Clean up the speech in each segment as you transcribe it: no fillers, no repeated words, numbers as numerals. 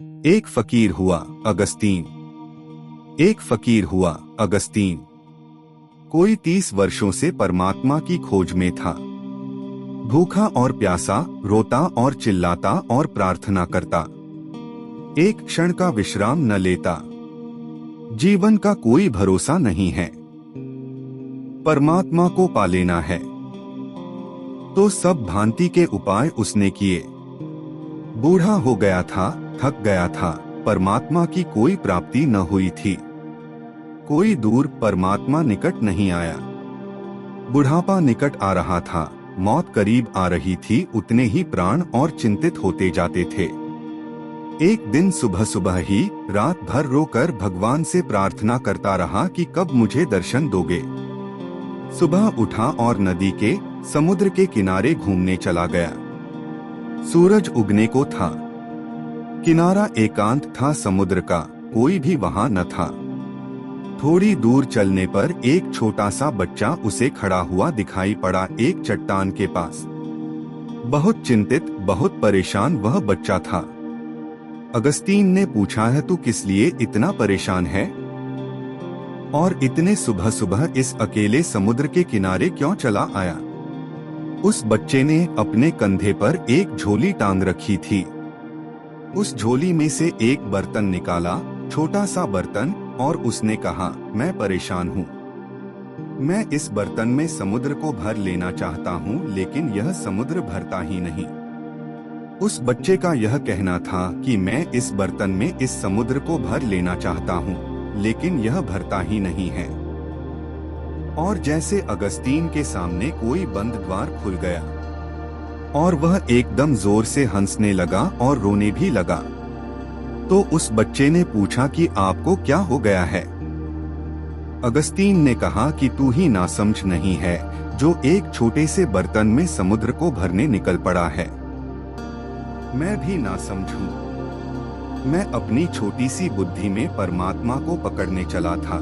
एक फकीर हुआ अगस्तीन। एक फकीर हुआ अगस्तीन। कोई 30 वर्षों से परमात्मा की खोज में था। भूखा और प्यासा, रोता और चिल्लाता और प्रार्थना करता। एक क्षण का विश्राम न लेता। जीवन का कोई भरोसा नहीं है, परमात्मा को पा लेना है। तो सब भांति के उपाय उसने किए। बूढ़ा हो गया था, थक गया था, परमात्मा की कोई प्राप्ति न हुई थी। कोई दूर, परमात्मा निकट नहीं आया। बुढ़ापा निकट आ रहा था, मौत करीब आ रही थी, उतने ही प्राण और चिंतित होते जाते थे। एक दिन सुबह सुबह ही रात भर रोकर भगवान से प्रार्थना करता रहा कि कब मुझे दर्शन दोगे। सुबह उठा और नदी के, समुद्र के किनारे घूमने चला गया। सूरज उगने को था। किनारा एकांत था समुद्र का, कोई भी वहां न था। थोड़ी दूर चलने पर एक छोटा सा बच्चा उसे खड़ा हुआ दिखाई पड़ा एक चट्टान के पास। बहुत चिंतित, बहुत परेशान वह बच्चा था। अगस्तीन ने पूछा, है तू किस लिए इतना परेशान है और इतने सुबह सुबह इस अकेले समुद्र के किनारे क्यों चला आया? उस बच्चे ने अपने कंधे पर एक झोली टांग रखी थी। उस झोली में से एक बर्तन निकाला, छोटा सा बर्तन, और उसने कहा, मैं परेशान हूँ। मैं इस बर्तन में समुद्र को भर लेना चाहता हूँ, लेकिन यह समुद्र भरता ही नहीं। उस बच्चे का यह कहना था कि मैं इस बर्तन में इस समुद्र को भर लेना चाहता हूँ, लेकिन यह भरता ही नहीं है। और जैसे अगस्तीन के सामने कोई बंद द्वार खुल गया और वह एकदम जोर से हंसने लगा और रोने भी लगा। तो उस बच्चे ने पूछा कि आपको क्या हो गया है? अगस्तीन ने कहा कि तू ही नासमझ नहीं है, जो एक छोटे से बर्तन में समुद्र को भरने निकल पड़ा है। मैं भी नासमझ हूँ। मैं अपनी छोटी सी बुद्धि में परमात्मा को पकड़ने चला था।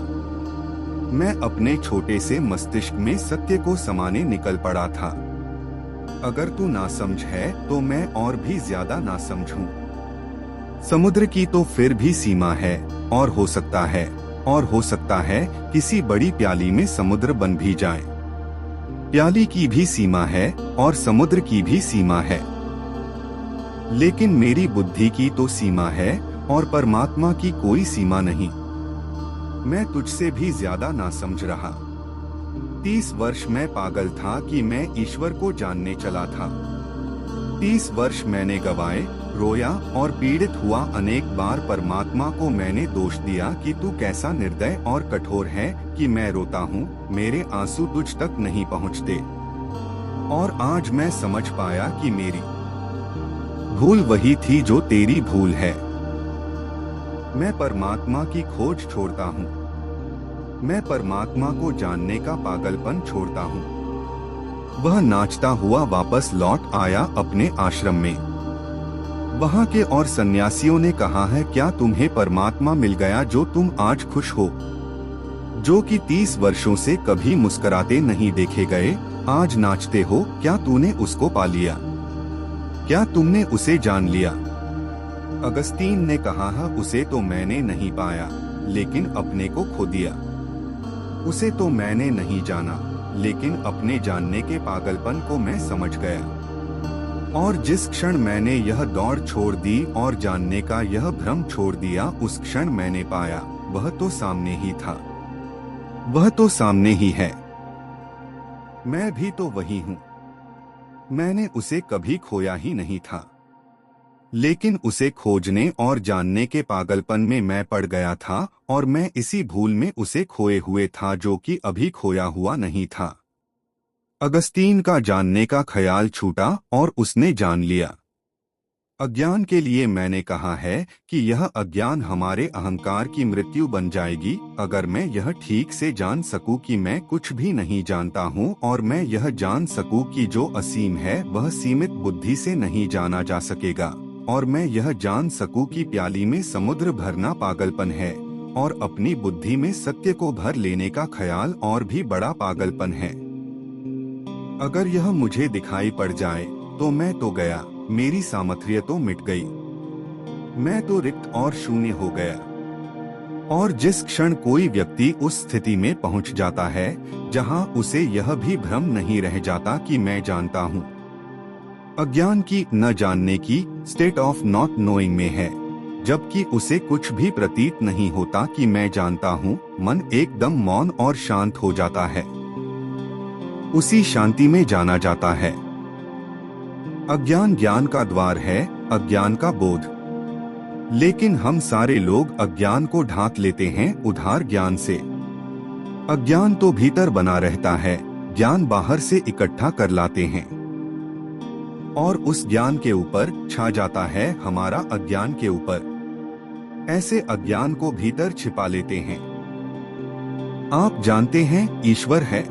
मैं अपने छोटे से मस्तिष्क में सत्य को समाने निकल पड़ा था। अगर तू नासमझ है तो मैं और भी ज्यादा नासमझ हूँ। समुद्र की तो फिर भी सीमा है, और हो सकता है किसी बड़ी प्याली में समुद्र बन भी जाए। प्याली की भी सीमा है और समुद्र की भी सीमा है, लेकिन मेरी बुद्धि की तो सीमा है और परमात्मा की कोई सीमा नहीं। मैं तुझसे भी ज्यादा नासमझ रहा। 30 वर्ष मैं पागल था कि मैं ईश्वर को जानने चला था। 30 वर्ष मैंने गवाए, रोया और पीड़ित हुआ। अनेक बार परमात्मा को मैंने दोष दिया कि तू कैसा निर्दय और कठोर है कि मैं रोता हूँ, मेरे आंसू तुझ तक नहीं पहुँचते। और आज मैं समझ पाया कि मेरी भूल वही थी जो तेरी भूल है। मैं परमात्मा की खोज छोड़ता हूँ। मैं परमात्मा को जानने का पागलपन छोड़ता हूँ। वह नाचता हुआ वापस लौट आया अपने आश्रम में। वहाँ के और सन्यासियों ने कहा, है क्या तुम्हें परमात्मा मिल गया जो तुम आज खुश हो? जो कि 30 वर्षों से कभी मुस्कुराते नहीं देखे गए, आज नाचते हो। क्या तूने उसको पा लिया? क्या तुमने उसे जान लिया? अगस्तीन ने कहा, उसे तो मैंने नहीं पाया, लेकिन अपने को खो दिया। उसे तो मैंने नहीं जाना, लेकिन अपने जानने के पागलपन को मैं समझ गया। और जिस क्षण मैंने यह दौड़ छोड़ दी और जानने का यह भ्रम छोड़ दिया, उस क्षण मैंने पाया, वह तो सामने ही था। वह तो सामने ही है। मैं भी तो वही हूँ। मैंने उसे कभी खोया ही नहीं था, लेकिन उसे खोजने और जानने के पागलपन में मैं पड़ गया था, और मैं इसी भूल में उसे खोए हुए था जो कि अभी खोया हुआ नहीं था। अगस्तीन का जानने का ख्याल छूटा और उसने जान लिया। अज्ञान के लिए मैंने कहा है कि यह अज्ञान हमारे अहंकार की मृत्यु बन जाएगी। अगर मैं यह ठीक से जान सकूं कि मैं कुछ भी नहीं जानता हूं, और मैं यह जान सकूं कि जो असीम है वह सीमित बुद्धि से नहीं जाना जा सकेगा, और मैं यह जान सकूं कि प्याली में समुद्र भरना पागलपन है, और अपनी बुद्धि में सत्य को भर लेने का ख्याल और भी बड़ा पागलपन है। अगर यह मुझे दिखाई पड़ जाए तो मैं तो गया, मेरी सामर्थ्य तो मिट गई। मैं तो रिक्त और शून्य हो गया। और जिस क्षण कोई व्यक्ति उस स्थिति में पहुंच जाता है जहां उसे यह भी भ्रम नहीं रह जाता कि मैं जानता हूं, अज्ञान की न जानने की स्टेट ऑफ नॉट नोइंग में है, जबकि उसे कुछ भी प्रतीत नहीं होता कि मैं जानता हूं, मन एकदम मौन और शांत हो जाता है। उसी शांति में जाना जाता है। अज्ञान ज्ञान का द्वार है, अज्ञान का बोध। लेकिन हम सारे लोग अज्ञान को ढांक लेते हैं उधार ज्ञान से। अज्ञान तो भीतर बना रहता है, ज्ञान बाहर से इकट्ठा कर लाते हैं और उस ज्ञान के ऊपर छा जाता है हमारा अज्ञान के ऊपर। ऐसे अज्ञान को भीतर छिपा लेते हैं। आप जानते हैं ईश्वर है।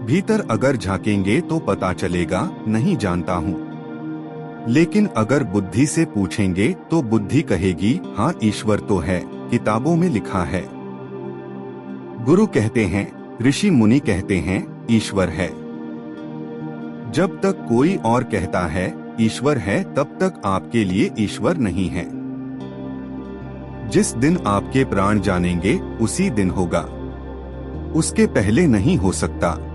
भीतर अगर झांकेंगे तो पता चलेगा नहीं जानता हूं। लेकिन अगर बुद्धि से पूछेंगे तो बुद्धि कहेगी हाँ ईश्वर तो है, किताबों में लिखा है। गुरु कहते हैं, ऋषि मुनि कहते हैं ईश्वर है। जब तक कोई और कहता है ईश्वर है, तब तक आपके लिए ईश्वर नहीं है। जिस दिन आपके प्राण जानेंगे उसी दिन होगा, उसके पहले नहीं हो सकता।